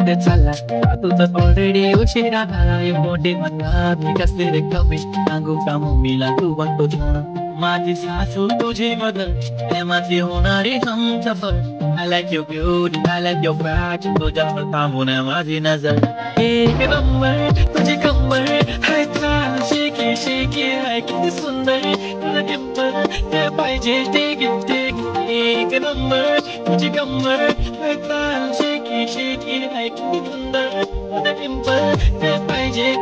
कुठे चालला तुझं ऑलरेडी उशिरा झाला मोठे मला मी कसले रे कमी सांगू का मम्मीला तू बघतो माझी सासू तुझी मदत माझी होणारी Humsafar I like your beauty, I like your back तुझ्या थांबून माझी नजर एक नंबर तुझी कंबर हाय चाल शेकी शेकी हाय किती सुंदर तुझं डिंपल ते पाहिजे ते एक नंबर तुझी कंबर हाय चाल शेकी शेकी हाय किती सुंदर तुझं डिंपल ते पाहिजे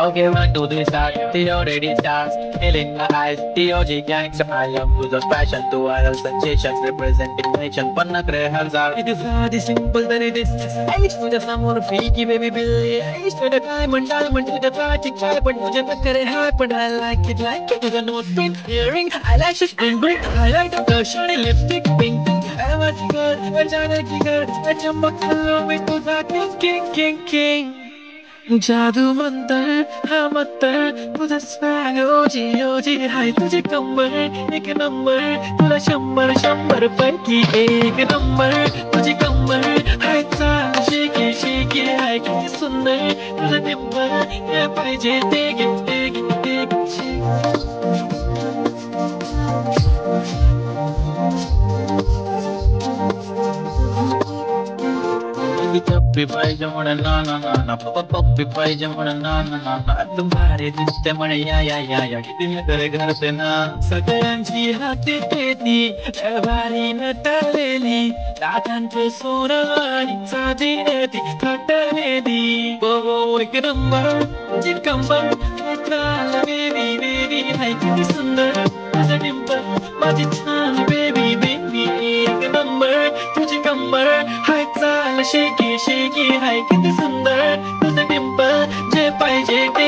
Okay, one, two, three, start. The already starts. Feeling the eyes. The OG gangster. I am who's a passion to viral sensation. Representing nation. Panna kare hazar. It is hard, it's simple, then it is. I used to the someone freaky baby Billy. I used to the diamond to the tragic guy. But you just kare hard, but I like it. To the note pin hearing. Eyelashes green green. I like the shiny lipstick pink. I was good. I trying to girl. I jump up along with to the king. जादू मंतर हा मंतर तुझा swag ओजी हाय तुझी कंबर एक number तुला शंभर पैकी एक नंबर तुझी कंबर हाय चाल शेकी शेकी हाय किती सुंदर तुझं डिंपल हे पाहिजे ते Puppy पाहिजे म्हणे ना पप्पी पाहिजे म्हणे ना तुम्हारे दिसते म्हणे या किती नगर घरते ना सगळ्यांची हाती पेती भारी नटलेली दातांचे सोनं आणि चांदीने ती थटलेली बो एक नंबर तुझी कंबर चाल बेबी हाय किती सुंदर माझं डिंपल माझी छान बेबी एक नंबर तुझी कंबर हाय चाल शेकी शेकी हाय किती सुंदर तुझं डिंपल जे पाहिजे ते